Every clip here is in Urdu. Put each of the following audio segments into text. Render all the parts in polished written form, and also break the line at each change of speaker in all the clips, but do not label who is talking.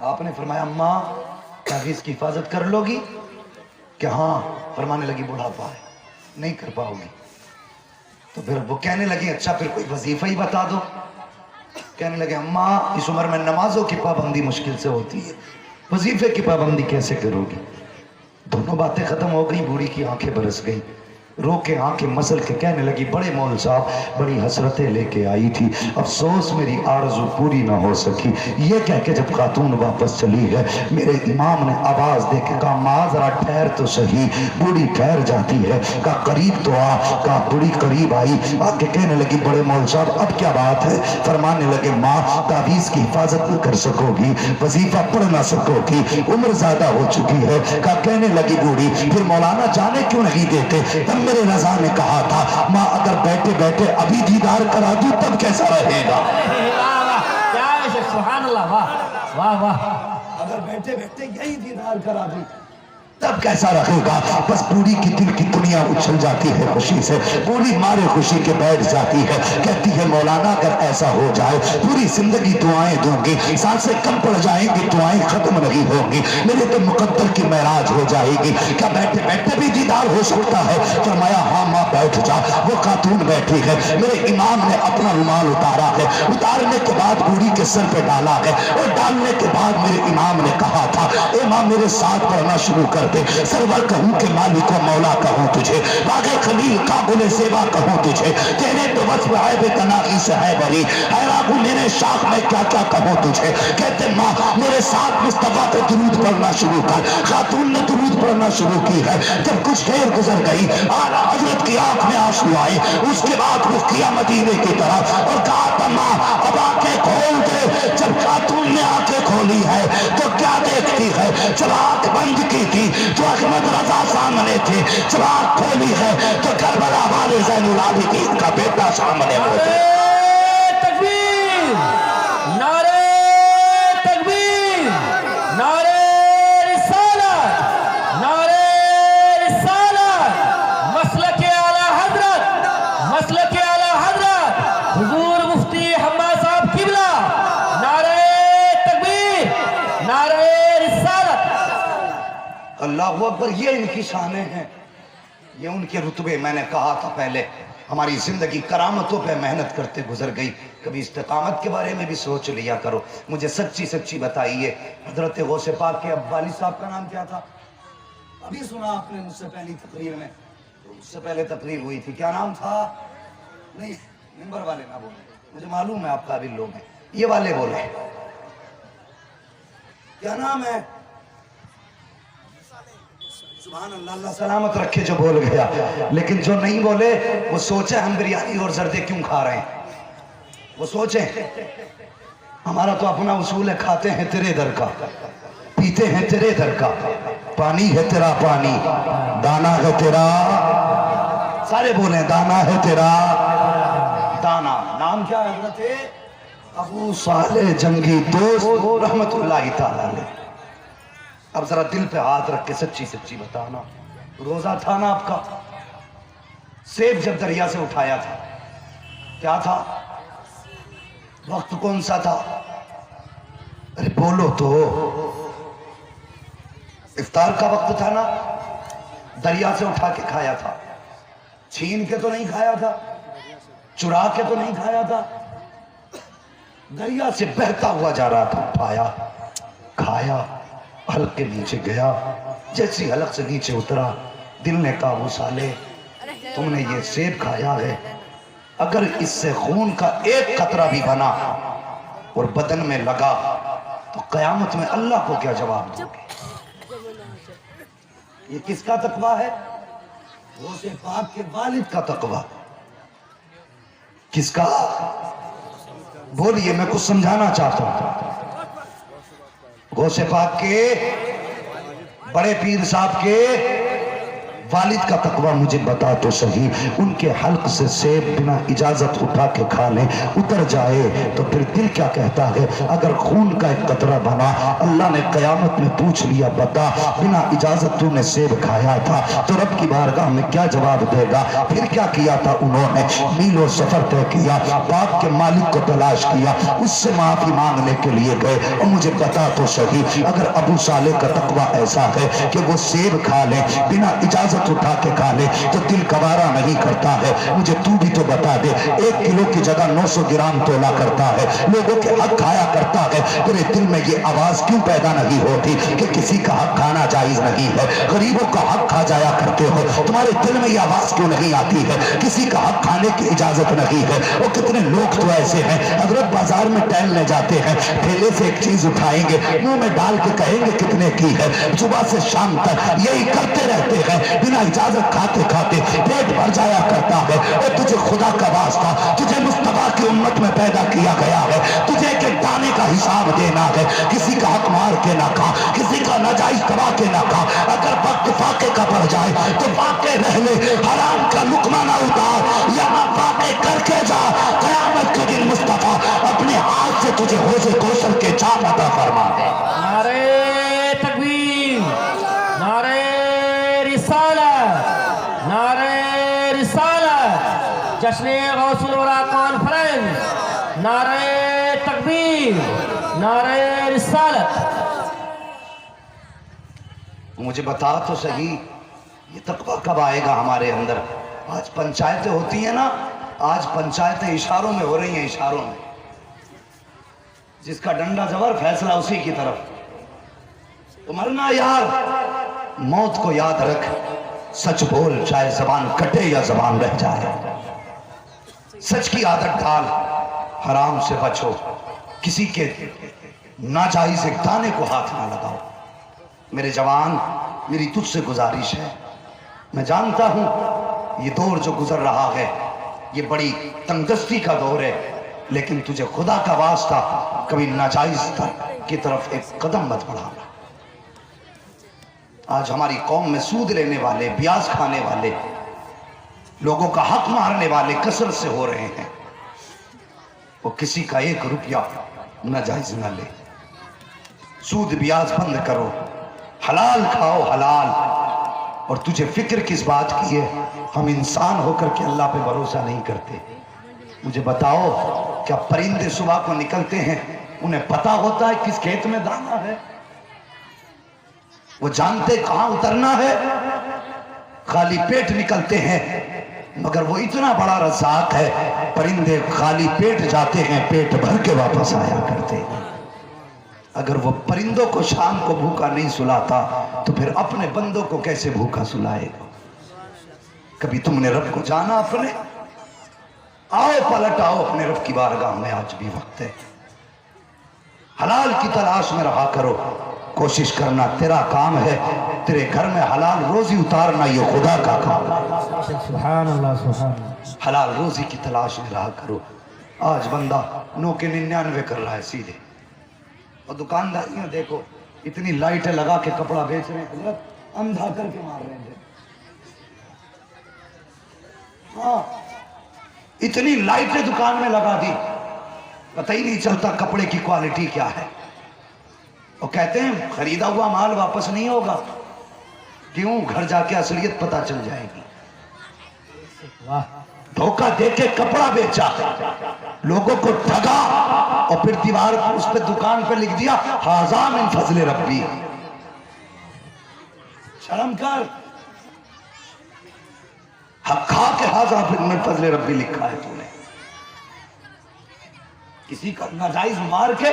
آپ نے فرمایا اماں تعویذ کی حفاظت کر لو گی؟ کہ ہاں. فرمانے لگی بڑھاپا ہے نہیں کر پاؤ گی. تو پھر وہ کہنے لگی اچھا پھر کوئی وظیفہ ہی بتا دو. کہنے لگے اماں اس عمر میں نمازوں کی پابندی مشکل سے ہوتی ہے, وظیفے کی پابندی کیسے کرو گی؟ دونوں باتیں ختم ہو گئی. بوڑھی کی آنکھیں برس گئی, رو کے آنکھیں مسل کے کہنے لگی بڑے مول صاحب بڑی حسرتیں لے کے آئی تھی, افسوس میری آرزو پوری نہ ہو سکی. یہ کہہ کے جب خاتون واپس چلی ہے میرے امام نے آواز دے کے کہا ماں ذرا ٹھہر تو صحیح. بوڑھی ٹھہر جاتی ہے, کہا قریب تو آ. کہا بوڑھی قریب آئی, آ کے کہنے لگی بڑے مول صاحب اب کیا بات ہے؟ فرمانے لگے ماں تعویذ کی حفاظت نہ کر سکو گی, وظیفہ پڑھ نہ سکو گی, عمر زیادہ ہو چکی ہے. کہا کہنے لگی بوڑھی پھر مولانا جانے کیوں نہیں دیتے؟ تب میرے رضا نے کہا تھا ماں اگر بیٹھے بیٹھے ابھی دیدار کرا دوں تب کیسا رہے گا؟
کیا ہے سبحان اللہ, واہ واہ واہ.
اگر بیٹھے بیٹھے یہی دیدار کرا دوں تب کیسا رہے گا؟ بس بوڑھی کی دل کی دنیا اچھل جاتی ہے خوشی سے. بوڑھی مارے خوشی کے بیٹھ جاتی ہے, کہتی ہے مولانا اگر ایسا ہو جائے پوری زندگی دعائیں دوں گی, سانسیں کم پڑ جائیں گی دعائیں ختم نہیں ہوں گی, میرے تو مقدر کی معراج ہو جائے گی. کیا بیٹھے بیٹھے بھی دیدار ہو سکتا ہے؟ فرمایا ہاں ماں بیٹھ جا. وہ خاتون بیٹھی ہے, میرے امام نے اپنا رومال اتارا ہے, اتارنے کے بعد بوڑھی کے سر پہ ڈالا ہے, اور ڈالنے کے بعد میرے امام نے کہا تھا اے ماں میرے ساتھ پڑھنا شروع کر دے. سرور کہوں کہ مالک و مولا کہوں تجھے, باغ خلیل قابل سیوا کہوں تجھے, تیرے تو وصف ہے بے تناغی سے ہے بری, حیران میرے شاخ میں کیا کیا کہوں تجھے. کہتے ماں میرے ساتھ مصطفیٰ پہ درود پڑھنا شروع کر. خاتون نے درود پڑھنا شروع کی ہے. جب کچھ دیر گزر گئی اعلیٰ حضرت کی آنکھ میں آنسو آئے, اس کے بعد رخ کیا مدینے کی طرف اور کہا تھا ماں اب آنکھیں کھول دے. جب خاتون نے آنکھیں کھولی ہے تو کیا دیکھتی ہے؟ جب آنکھ بند کی تھی تو احمد رضا سامنے تھے, جب آنکھ کھولی ہے تو کربلا والے زین العابدین کا بیٹا سامنے موجود.
تکبیر, نعرہ تکبیر, نعرہ رسالت, نعرہ رسالت, مسلک اعلی حضرت, مسلک اعلی حضرت حضور مفتی حماد صاحب قبلہ. نعرہ تکبیر, نعرہ رسالت.
اللہ اکبر. یہ ان کی شانیں ہیں, یہ ان کے رتبے. میں نے کہا تھا پہلے ہماری زندگی کرامتوں پہ محنت کرتے گزر گئی. کبھی استقامت کے بارے میں بھی سوچ لیا کرو. مجھے سچی سچی بتائیے حضرت غوث پاک کے اب والد صاحب کا نام کیا تھا؟ ابھی سنا آپ نے مجھ سے پہلی تقریر میں, مجھ سے پہلے تقریر ہوئی تھی, کیا نام تھا؟ نہیں ممبر والے نہ بولے, مجھے معلوم ہے آپ قابل لوگ ہیں, یہ والے بولے کیا نام ہے؟ سبحان اللہ, اللہ سلامت رکھے جو بول گیا. لیکن جو نہیں بولے وہ سوچے ہم بریانی اور زردے کیوں کھا رہے ہیں. وہ سوچیں ہمارا تو اپنا اصول ہے, کھاتے ہیں تیرے در کا, پیتے ہیں تیرے در کا, پانی ہے تیرا پانی, دانا ہے تیرا, سارے بولیں دانا ہے تیرا دانا. نام کیا ہے حضرت ابو صالح جنگی دوست رحمت اللہ تعالی علیہ. اب ذرا دل پہ ہاتھ رکھ کے سچی سچی بتانا, روزہ تھا نا آپ کا؟ سیب جب دریا سے اٹھایا تھا کیا تھا؟ وقت کون سا تھا؟ ارے بولو تو. افطار کا وقت تھا نا, دریا سے اٹھا کے کھایا تھا, چھین کے تو نہیں کھایا تھا, چرا کے تو نہیں کھایا تھا, دریا سے بہتا ہوا جا رہا تھا, اٹھایا کھایا, حلق کے نیچے گیا, جیسی حلق سے نیچے اترا دل نے کہا ابو صالح تم نے یہ سیب کھایا ہے, اگر اس سے خون کا ایک قطرہ بھی بنا اور بدن میں لگا تو قیامت میں اللہ کو کیا جواب دو گے؟ یہ کس کا تقویٰ ہے؟ غوث پاک کے والد کا تقویٰ. کس کا؟ بولیے, میں کچھ سمجھانا چاہتا ہوں. غوث پاک کے بڑے پیر صاحب کے والد کا تقوی مجھے بتا تو صحیح، ان کے حلق سے سیب بنا اجازت اٹھا کے کھا لیں، اتر جائے تو پھر دل کیا کہتا ہے؟ اگر خون کا ایک قطرہ بنا، اللہ نے قیامت میں پوچھ لیا بتا بنا اجازت تو نے سیب کھایا تھا، تو رب کی بارگاہ میں کیا جواب دے گا؟ پھر کیا کیا تھا انہوں نے؟ میلوں سفر طے کیا، پاک کے مالک کو تلاش کیا، اس سے معافی مانگنے کے لیے گئے۔ اور مجھے بتا تو صحیح، اگر ابو صالح کا تقوی ایسا ہے کہ وہ سیب کھا لے بنا اجازت اٹھا کے کھا لے تو دل گوارا نہیں کرتا ہے، مجھے تو بھی تو بتا دے، 1 کلو کی جگہ 900 گرام تولا کرتا ہے، لوگوں کے حق کھایا کرتا ہے، تیرے دل میں یہ آواز کیوں پیدا نہیں ہوتی کہ کسی کا حق کھانا جائز نہیں ہے؟ غریبوں کا حق کھا جایا کرتے ہو، تمہارے دل میں یہ آواز کیوں نہیں آتی ہے کسی کا حق کھانے کی اجازت نہیں ہے؟ اور کتنے لوگ تو ایسے ہیں، حضرت بازار میں ٹہلنے جاتے ہیں، ٹھیلے سے ایک چیز اٹھائیں گے، منہ میں ڈال کے کہیں گے کتنے کی ہے، صبح سے شام تک یہی کرتے رہتے ہیں، بنا اجازت کھاتے کھاتے پیٹ بھر جایا کرتا ہے۔ اور تجھے خدا کا واسطہ، تجھے مصطفیٰ کی امت میں پیدا کیا گیا ہے، تجھے ایک دانے کا حساب دینا ہے، کسی کا حق مار کے نہ کھا، کسی کا ناجائز دبا کے نہ کھا، اگر وقت فاقے کا پڑ جائے تو واقع رہ لے، حرام کا لقمہ نہ اتار، یہاں واقع کر کے جا، قیامت کے دن مصطفیٰ اپنے ہاتھ سے تجھے حوض کوثر کے جام عطا فرما دے۔
نعرہ تکبیر، نعرہ رسالت، نعرہ رسالت، جشن غوث الورا کانفرنس، نعرہ تکبیر، نعرہ رسالت۔
مجھے بتا تو صحیح، یہ تقویٰ کب آئے گا ہمارے اندر؟ آج پنچایتیں ہوتی ہیں نا، آج پنچایتیں اشاروں میں ہو رہی ہیں، اشاروں میں، جس کا ڈنڈا زبر فیصلہ اسی کی طرف۔ تو مرنا یار، موت کو یاد رکھ، سچ بول چاہے زبان کٹے یا زبان رہ جائے، سچ کی عادت ڈال، حرام سے بچو، کسی کے ناجائز ایک دانے کو ہاتھ نہ لگاؤ۔ میرے جوان، میری تجھ سے گزارش ہے، میں جانتا ہوں یہ دور جو گزر رہا ہے یہ بڑی تنگدستی کا دور ہے، لیکن تجھے خدا کا واسطہ کبھی ناجائز کی طرف ایک قدم مت بڑھانا۔ آج ہماری قوم میں سود لینے والے، بیاج کھانے والے، لوگوں کا حق مارنے والے کثرت سے ہو رہے ہیں، وہ کسی کا 1 روپیہ ناجائز نہ لے، سود بیاج بند کرو، حلال کھاؤ، حلال۔ اور تجھے فکر کس بات کی ہے؟ ہم انسان ہو کر کے اللہ پہ بھروسہ نہیں کرتے۔ مجھے بتاؤ، کیا پرندے صبح کو نکلتے ہیں انہیں پتا ہوتا ہے کس کھیت میں دانا ہے؟ وہ جانتے کہاں اترنا ہے؟ خالی پیٹ نکلتے ہیں، مگر وہ اتنا بڑا رزاق ہے، پرندے خالی پیٹ جاتے ہیں، پیٹ بھر کے واپس آیا کرتے ہیں۔ اگر وہ پرندوں کو شام کو بھوکا نہیں سلاتا تو پھر اپنے بندوں کو کیسے بھوکا سلائے گا؟ کبھی تم نے رب کو جانا اپنے؟ آؤ پلٹ آؤ اپنے رب کی بارگاہ میں، آج بھی وقت ہے۔ حلال کی تلاش میں رہا کرو، کوشش کرنا تیرا کام ہے، تیرے گھر میں حلال روزی اتارنا یہ خدا کا کام ہے۔
سبحان اللہ، سبحان اللہ۔
حلال روزی کی تلاش میں رہا کرو۔ آج بندہ 9 کے 99 کر رہا ہے سیدھے، اور دکانداریاں دیکھو، اتنی لائٹیں لگا کے کپڑا بیچ رہے ہیں، حضرت اندھا کر کے مار رہے ہیں۔ ہاں، اتنی لائٹیں دکان میں لگا دی، پتہ ہی نہیں چلتا کپڑے کی کوالٹی کیا ہے۔ وہ کہتے ہیں خریدا ہوا مال واپس نہیں ہوگا، کیوں؟ گھر جا کے اصلیت پتہ چل جائے گی۔ دھوکہ دے کے کپڑا بیچا، لوگوں کو ٹھگا، اور پھر دیوار پر اس پہ دکان پہ لکھ دیا ھذا من فضل ربی۔ شرم کر، حق کھا کے ھذا من فضل ربی لکھا ہے تو نے۔ کسی کا ناجائز مار کے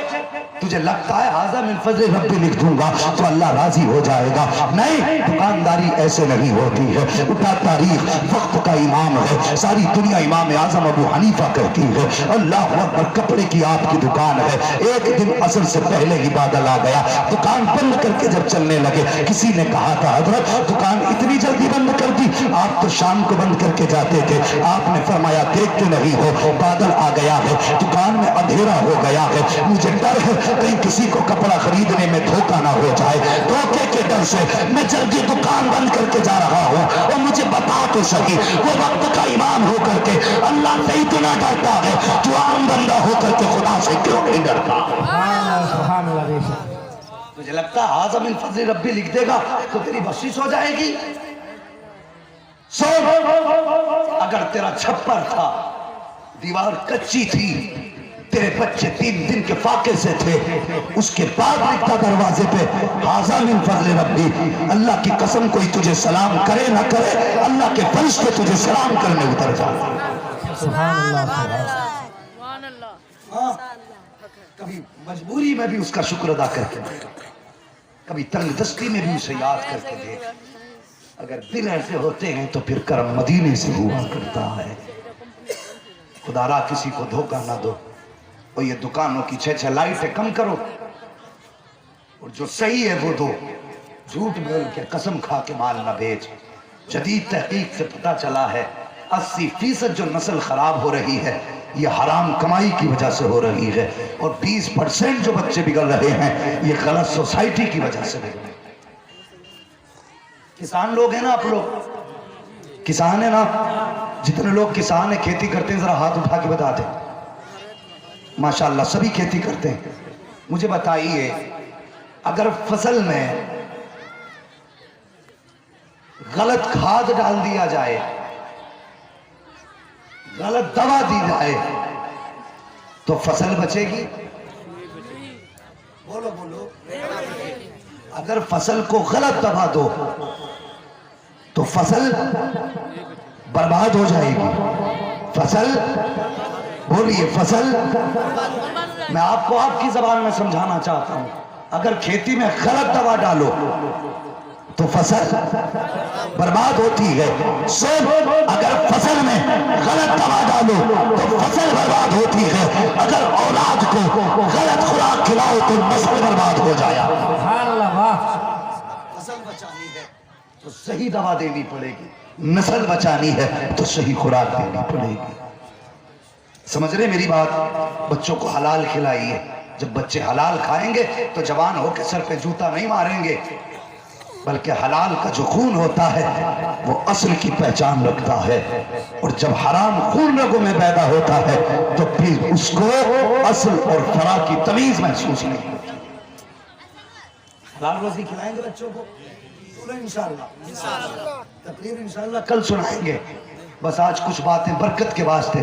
تجھے لگتا ہے ھذا من فضل ربی لکھ دوں گا تو اللہ راضی ہو جائے گا؟ نہیں، دکانداری ایسے نہیں ہوتی ہے۔ اٹھا تاریخ وقت کا امام ہے، ساری دنیا امام اعظم ابو حنیفہ کہتی ہے۔ اللہ اکبر، کپڑے کی آپ کی دکان ہے، ایک دن عصر سے پہلے ہی بادل آ گیا، دکان بند کر کے جب چلنے لگے، کسی نے کہا تھا حضرت دکان اتنی جلدی بند کر دی؟ آپ تو شام کو بند کر کے جاتے تھے۔ آپ نے فرمایا دیکھتے نہیں ہو بادل آ گیا ہے، دکان میں اب اندھیرا ہو گیا ہے، مجھے ڈر ہے کہیں کسی کو کپڑا خریدنے میں دھوکہ نہ ہو جائے، دھوکے کے ڈر سے میں جلدی دکان بند کر کے جا رہا ہوں، اور مجھے بتا تو سکی وہ وقت کا امام ہو کر کے اللہ سے اتنا ڈرتا ہے، جو عام بندہ ہو کر کے خدا سے کیوں نہیں ڈرتا؟
سبحان اللہ بے شک۔
مجھے لگتا ہے آزم من فضل ربی لکھ دے گا تو تیری بخشش ہو جائے گی۔ اگر تیرا چھپر تھا، دیوار کچی تھی، تیرے بچے 3 دن کے فاقے سے تھے، اس کے بعد لکھتا دروازے پہ آزم من فضل ربی، اللہ کی قسم کوئی تجھے سلام کرے نہ کرے، اللہ کے فرشتے تجھے سلام کرنے اتر جاتے۔
سبحان اللہ۔
سبحان اللہ۔
ہاں، کبھی مجبوری میں بھی اس کا شکر ادا کر کے دیکھ، کبھی تنگ دستی میں بھی اسے یاد کر کے دیکھ۔ اگر دل ایسے ہوتے ہیں تو پھر کرم مدینے سے ہوا کرتا ہے۔ خدا را کسی کو دھوکہ نہ دو، اور یہ دکانوں کی 6 لائٹیں کم کرو، اور جو صحیح ہے وہ دو، جھوٹ بول کے قسم کھا کے مال نہ بیچ۔ جدید تحقیق سے پتہ چلا ہے 80% جو نسل خراب ہو رہی ہے یہ حرام کمائی کی وجہ سے ہو رہی ہے، اور 20% جو بچے بگڑ رہے ہیں یہ غلط سوسائٹی کی وجہ سے بگڑ رہے ہیں۔ کسان لوگ ہیں نا، آپ لوگ کسان ہیں نا، جتنے لوگ کسان ہیں کھیتی کرتے ہیں ذرا ہاتھ اٹھا کے بتا دیں۔ ماشاءاللہ سبھی کھیتی کرتے ہیں۔ مجھے بتائیے اگر فصل میں غلط کھاد ڈال دیا جائے، غلط دوا دی جائے تو فصل بچے گی؟ بولو بولو۔ اگر فصل کو غلط دوا دو تو فصل برباد ہو جائے گی۔ فصل بولیے، فصل، میں آپ کو آپ کی زبان میں سمجھانا چاہتا ہوں، اگر کھیتی میں غلط دوا ڈالو تو فصل برباد ہوتی ہے۔ اگر فصل میں غلط دوا ڈالو تو فصل برباد ہوتی ہے۔ اگر اولاد کو غلط خوراک کھلاؤ تو نسل برباد ہو جایا۔
سبحان اللہ، واہ۔
فصل بچانی ہے تو صحیح دوا دینی پڑے گی، نسل بچانی ہے تو صحیح خوراک دینی پڑے گی۔ سمجھ رہے میری بات؟ بچوں کو حلال کھلائیے، جب بچے حلال کھائیں گے تو جوان ہو کے سر پہ جوتا نہیں ماریں گے، بلکہ حلال کا جو خون ہوتا ہے وہ اصل کی پہچان رکھتا ہے، اور جب حرام خون رگوں میں پیدا ہوتا ہے تو پھر اس کو اصل اور فرا کی تمیز محسوس نہیں ہوتی۔ حلال روزی کھلائیں گے بچوں کو انشاءاللہ، تقریر انشاءاللہ کل سنائیں گے۔ بس آج کچھ باتیں برکت کے واسطے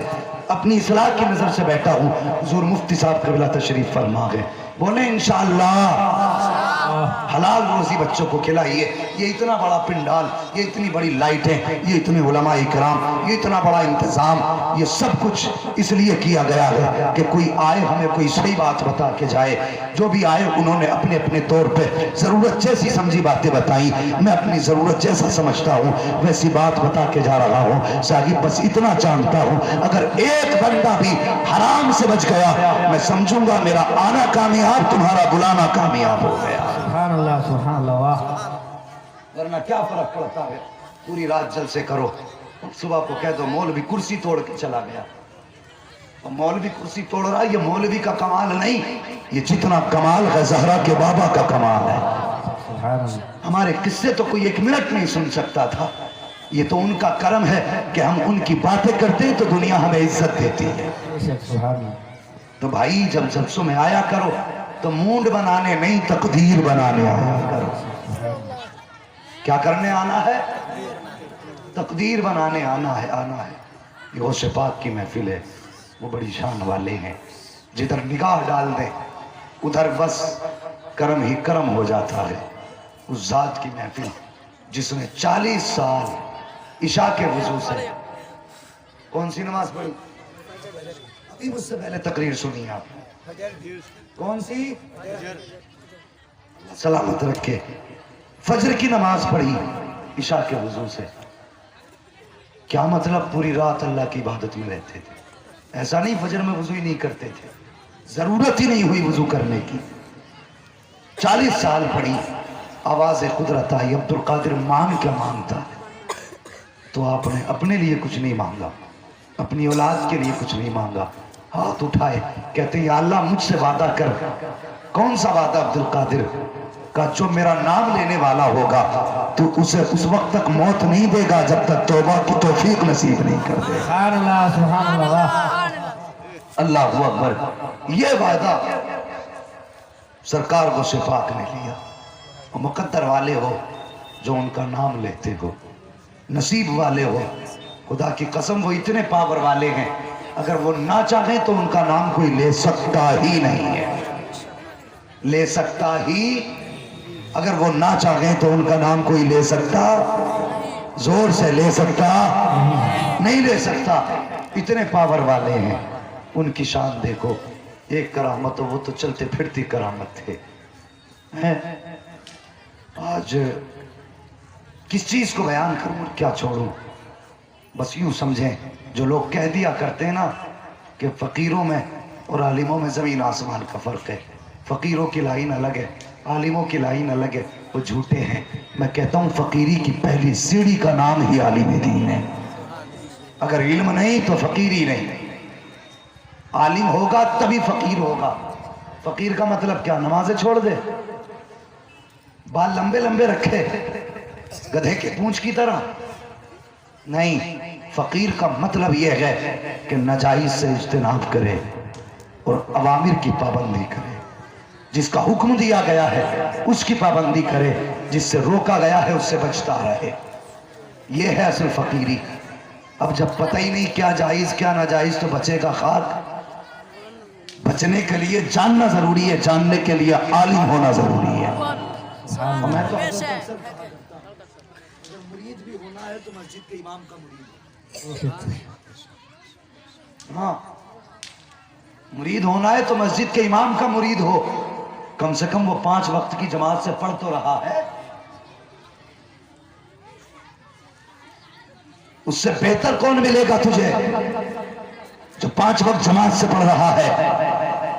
اپنی اصلاح کی نظر سے بیٹھا ہوں۔ حضور مفتی صاحب قبلہ تشریف فرما گئے، بولے انشاءاللہ حلال روزی بچوں کو کھلائیے۔ یہ اتنا بڑا پنڈال، یہ اتنی بڑی لائٹیں، یہ اتنے علماء کرام، یہ اتنا بڑا انتظام، یہ سب کچھ اس لیے کیا گیا ہے کہ کوئی آئے ہمیں کوئی صحیح بات بتا کے جائے۔ جو بھی آئے انہوں نے اپنے اپنے طور پہ ضرورت جیسی سمجھی باتیں بتائیں، میں اپنی ضرورت جیسا سمجھتا ہوں ویسی بات بتا کے جا رہا ہوں۔ صاحب بس اتنا جانتا ہوں، اگر ایک بندہ بھی حرام سے بچ گیا میں سمجھوں گا میرا آنا کامیاب، تمہارا بلانا کامیاب ہو گیا۔
سبحان اللہ، سبحان اللہ، واہ۔
ورنہ کیا فرق پڑتا ہے؟ پوری رات جلسے کرو، صبح کو کہہ دو مولوی کرسی توڑ کے چلا گیا، اور مولوی کرسی توڑ رہا ہے، یہ مولوی کا کمال نہیں، یہ جتنا کمال ہے زہرا کے بابا کا کمال ہے۔
سبحان اللہ۔
ہمارے قصے تو کوئی 1 منٹ نہیں سن سکتا تھا، یہ تو ان کا کرم ہے کہ ہم ان کی باتیں کرتے ہیں تو دنیا ہمیں عزت دیتی ہے۔
سبحان اللہ۔
تو بھائی جب جلسوں میں آیا کرو تو مونڈ بنانے نہیں تقدیر بنانے آیا کرو۔ کیا کرنے آنا ہے؟ تقدیر بنانے آنا ہے، آنا ہے۔ یہ غوث پاک کی محفل ہے، وہ بڑی شان والے ہیں، جدھر نگاہ ڈال دیں ادھر بس کرم ہی کرم ہو جاتا ہے۔ اس ذات کی محفل جس نے 40 سال عشاء کے وضو سے کون سی نماز پڑھی؟ ابھی مجھ سے پہلے تقریر سنی آپ کون سی؟ سلامت رکھے، فجر کی نماز پڑھی عشاء کے وضو سے۔ کیا مطلب؟ پوری رات اللہ کی عبادت میں رہتے تھے۔ ایسا نہیں فجر میں وضو ہی نہیں کرتے تھے، ضرورت ہی نہیں ہوئی وضو کرنے کی۔ 40 سال پڑھی، آواز قدرت آئی، عبد القادر مانگ کیا مانگتا تو آپ نے اپنے لیے کچھ نہیں مانگا، اپنی اولاد کے لیے کچھ نہیں مانگا، ہاتھ اٹھائے, کہتے ہیں یا اللہ مجھ سے وعدہ کر. کون سا وعدہ عبد القادر کا؟ جو میرا نام لینے والا ہوگا تو اسے اس وقت تک موت نہیں دے گا جب تک توبہ کی توفیق نصیب نہیں کر دے.
سبحان اللہ سبحان اللہ واہ.
اللہ اکبر. یہ وعدہ سرکار کو پاک نے لیا. اور مقدر والے ہو جو ان کا نام لیتے ہو, نصیب والے ہو, خدا کی قسم وہ اتنے پاور والے ہیں, اگر وہ نہ چاہیں تو ان کا نام کوئی لے سکتا ہی نہیں ہے. لے سکتا ہی, اگر وہ نہ چاہیں تو ان کا نام کوئی لے سکتا, زور سے لے سکتا نہیں لے سکتا. اتنے پاور والے ہیں. ان کی شان دیکھو. ایک کرامت وہ تو چلتے پھرتی کرامت تھے. آج کس چیز کو بیان کروں اور کیا چھوڑوں؟ بس یوں سمجھیں, جو لوگ کہہ دیا کرتے ہیں نا کہ فقیروں میں اور عالموں میں زمین آسمان کا فرق ہے, فقیروں کی لائن الگ ہے, عالموں کی لائن الگ ہے, وہ جھوٹے ہیں. میں کہتا ہوں فقیری کی پہلی سیڑھی کا نام ہی عالم دین ہے. اگر علم نہیں تو فقیری نہیں. عالم ہوگا تبھی فقیر ہوگا. فقیر کا مطلب کیا؟ نمازیں چھوڑ دے, بال لمبے لمبے رکھے گدھے کے پونچھ کی طرح؟ نہیں. فقیر کا مطلب یہ ہے کہ ناجائز سے اجتناب کرے اور اوامر کی پابندی کرے. جس کا حکم دیا گیا ہے اس کی پابندی کرے, جس سے روکا گیا ہے اس سے بچتا رہے. یہ ہے اصل فقیری. اب جب پتہ ہی نہیں کیا جائز کیا ناجائز تو بچے گا خاک. بچنے کے لیے جاننا ضروری ہے, جاننے کے لیے عالم ہونا ضروری ہے. اور میں تو مرید بھی ہونا ہے تو مسجد کے امام کا مرید. ہاں, مرید ہونا ہے تو مسجد کے امام کا مرید ہو. کم سے کم وہ 5 وقت کی جماعت سے پڑھ تو رہا ہے. اس سے بہتر کون ملے گا تجھے جو 5 وقت جماعت سے پڑھ رہا ہے؟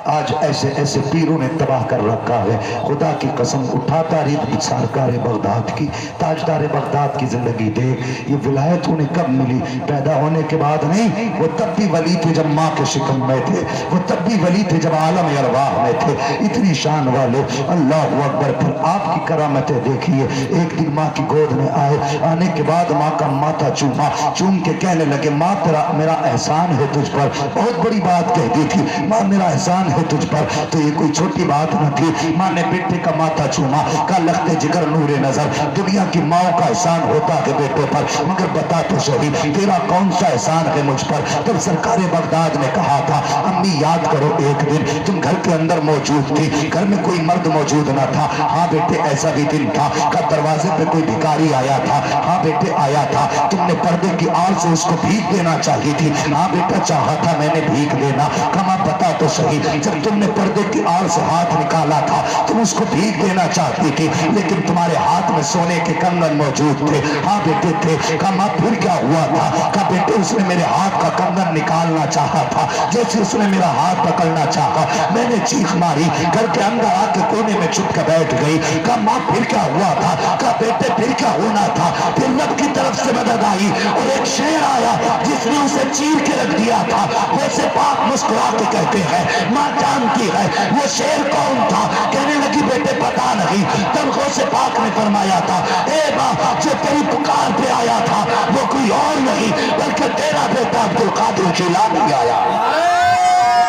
آج ایسے ایسے پیروں نے تباہ کر رکھا ہے. خدا کی قسم اٹھاتا رید سرکار بغداد کی, تاجدار بغداد کی زندگی دیکھ. یہ ولایت انہیں کب ملی؟ پیدا ہونے کے بعد نہیں. وہ تب بھی ولی تھے جب ماں کے شکم میں تھے, وہ تب بھی ولی تھے جب عالم ارواح میں تھے. اتنی شان والے. اللہ اکبر. پھر آپ کی کرامتیں دیکھیے. ایک دن ماں کی گود میں آئے, آنے کے بعد ماں کا ماتھا چوما, چوم کے کہنے لگے ماں تیرا میرا احسان ہے تجھ پر. بہت بڑی بات کہہ دی تھی, ماں میرا احسان ہے تجھ پر. تو یہ کوئی چھوٹی بات نہ تھی. ماں نے بیٹے کا ماتھا چوما, کا لخت جگر نور نظر. دنیا کی ماں کا احسان ہوتا ہے بیٹے پر, مگر بتا تو صحیح تیرا کون سا احسان ہے مجھ پر؟ تب سرکار بغداد نے کہا تھا امی یاد کرو ایک دن تم گھر کے اندر موجود تھی, گھر میں کوئی مرد موجود نہ تھا. ہاں بیٹے ایسا بھی دن تھا کہ دروازے پہ کوئی بھکاری آیا تھا. ہاں بیٹے آیا تھا, تم نے پردے کی آڑ سے اس کو بھیک دینا چاہی تھی. ہاں بیٹا چاہا تھا میں نے بھیک دینا. کما بتا تو صحیح جب تم نے پردے کی آڑ سے ہاتھ نکالا تھا تم اس کو بھیک دینا چاہتی تھی, لیکن تمہارے ہاتھ میں سونے کے کنگن موجود تھے. ہاں بیٹے تھے. کما پھر کیا ہوا تھا؟ کہ بیٹے اس نے میرے ہاتھ کا کنگن نکالنا چاہا تھا. جیسے اس نے میرا ہاتھ پکڑنا چاہا میں نے چیخ ماری, گھر کے اندر آ کے کونے میں چھپ کے بیٹھ گئی. کہا ماں پھر کیا ہوا تھا؟ کہا بیٹے پھر کیا ہونا تھا؟ پھر رب کی طرف سے مدد آئی اور ایک شیر آیا جس نے اسے چیر کے رکھ دیا تھا. ویسے پاک مسکرا کے کہتے ہیں ماں جانتی ہے وہ شیر کون تھا. کہنے لگی بیٹے پتا نہیں. تب غوث پاک نے فرمایا تھا اے ماں جو تیری پکار پہ آیا تھا وہ کوئی اور نہیں بلکہ تیرا بیٹا عبد القادر جیلانی آیا.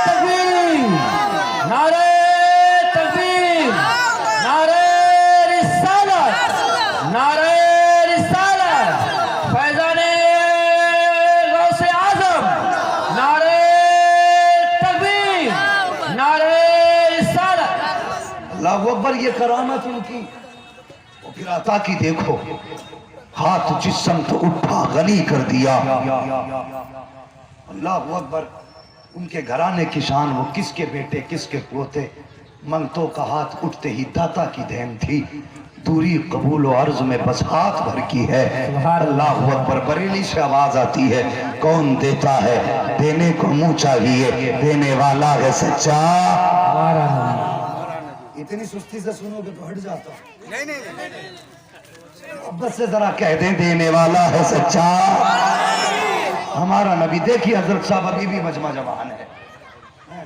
تکبیر, نعرہ تکبیر, نعرہ رسالت, نعرہ رسالت, فیضان غوث اعظم, نعرہ تکبیر, نعرہ رسالت.
اللہ اکبر. یہ کرامت ان کی. اور پھر عطا کی دیکھو, ہاتھ جس سمت اٹھا غنی کر دیا. اللہ اکبر. ان کے گھرانے کی شان, وہ کس کے بیٹے کس کے پوتے. منگتوں کا ہاتھ اٹھتے ہی داتا کی دین تھی. دوری قبول و عرض میں بس ہاتھ بھر کی ہے. اللہ اکبر. بریلی سے آواز آتی ہے کون دیتا ہے دینے کو منہ چاہیے, دینے والا ہے سچا. اتنی سستی سے سنو گے تو ہٹ جاتا ہوں. محبت سے ذرا کہہ دیں دینے والا ہے سچا. ہمارا نبی دیکھیے حضرت صاحب ابھی بھی مجمع جوان ہے.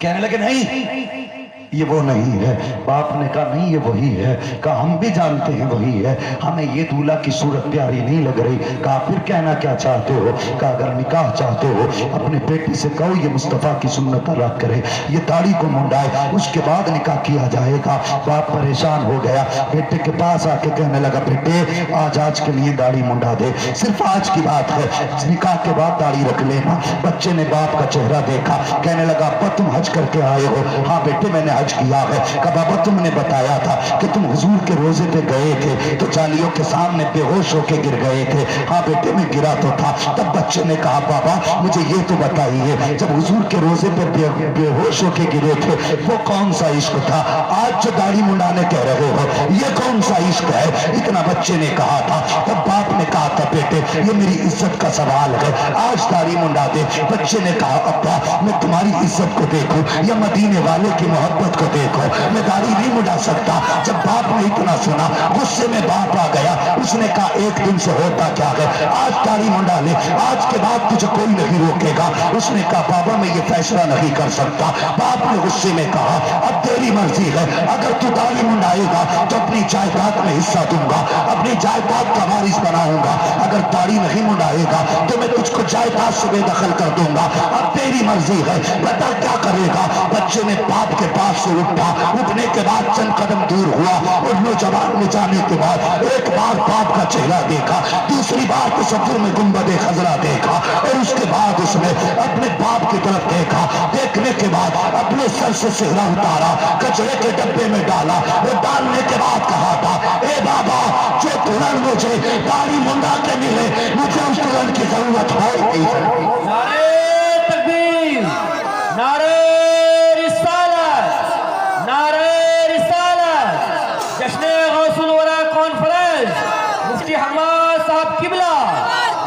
کہنے لگے نہیں یہ وہ نہیں ہے. باپ نے کہا نہیں یہ وہی ہے. کہا ہم بھی جانتے ہیں وہی ہے, ہمیں یہ دولہا کی صورت پیاری نہیں لگ رہی. کہا پھر کہنا کیا چاہتے ہو؟ کہا اگر نکاح چاہتے ہو اپنے بیٹی سے کہو یہ مصطفیٰ کی سنت ادا کرے, یہ داڑھی کو منڈائے, اس کے بعد نکاح کیا جائے گا. باپ پریشان ہو گیا, بیٹے کے پاس آ کے کہنے لگا بیٹے آج کے لیے داڑھی منڈا دے, صرف آج کی بات ہے, نکاح کے بعد داڑھی رکھ لینا. بچے نے باپ کا چہرہ دیکھا, کہنے لگا ابا تم حج کر کے آئے ہو؟ ہاں بیٹے میں نے حج کیا ہے. کہ بابا تم نے بتایا تھا کہ تم حضور کے روزے پہ گئے تھے تو جالیوں کے سامنے بے ہوش ہو کے گر گئے تھے. ہاں بیٹے میں گرا تو تھا. تب بچے نے کہا بابا مجھے یہ تو بتائیے جب حضور کے روزے پہ بے ہوش ہو کے گرے تھے وہ کون سا عشق تھا؟ آج جو داڑھی منڈانے کہہ رہے ہو یہ کون سا عشق ہے؟ اتنا بچے نے کہا تھا. تب باپ نے کہا تھا بیٹے یہ میری عزت کا سوال ہے, آج داڑھی منڈا دے. بچے نے کہا ابا میں تمہاری عزت کو دیکھوں یا مدینے والے کی محبت کو دیکھو, میں داڑھی نہیں منڈا سکتا. جب باپ نے اتنا سنا غصے میں باپ آ گیا. اس نے کہا ایک دن سے ہوتا کیا ہے, آج داڑھی منڈا لے, آج کے بعد تجھے کوئی نہیں روکے گا. اس نے کہا بابا میں یہ فیصلہ نہیں کر سکتا. باپ نے غصے میں کہا اب تیری مرضی ہے, اگر تو داڑھی منڈائے گا تو اپنی جائیداد میں حصہ دوں گا, اپنی جائیداد کا وارث بناؤں گا. اگر داڑھی نہیں منڈائے گا تو میں تجھ کو جائیداد سے بے دخل کر دوں گا. اب تیری مرضی ہے, بتا کیا کرے گا. بچے نے باپ کے پاس سے اٹھا, اٹھنے کے بعد چند قدم دور ہوا اور نوجوان میں جانے کے بعد ایک بار باپ کا چہرہ دیکھا, دوسری بار تصور میں گنبد خضرا دیکھا, اور اس کے بعد اس نے اپنے باپ کی طرف دیکھا. دیکھنے کے بعد اپنے سر سے صحرا اتارا, کچرے کے ڈبے میں ڈالا, اور ڈالنے کے بعد کہا تھا اے بابا جو دلہن مجھے داڑھی منڈا کے ملے مجھے اس دلہن کی ضرورت ہے نہیں.
نعرے تکبیر, نعرے رسالت, نعرے رسالت. جشن غوث الورا کانفرنس مفتی حماد صاحب قبلہ,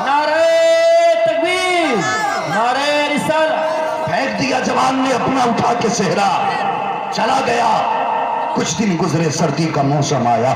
نعرے تکبیر, نعرے رسالت.
پھینک دیا جوان نے اپنا اٹھا کے صحرا, چلا گیا. کچھ دن گزرے, سردی کا موسم آیا.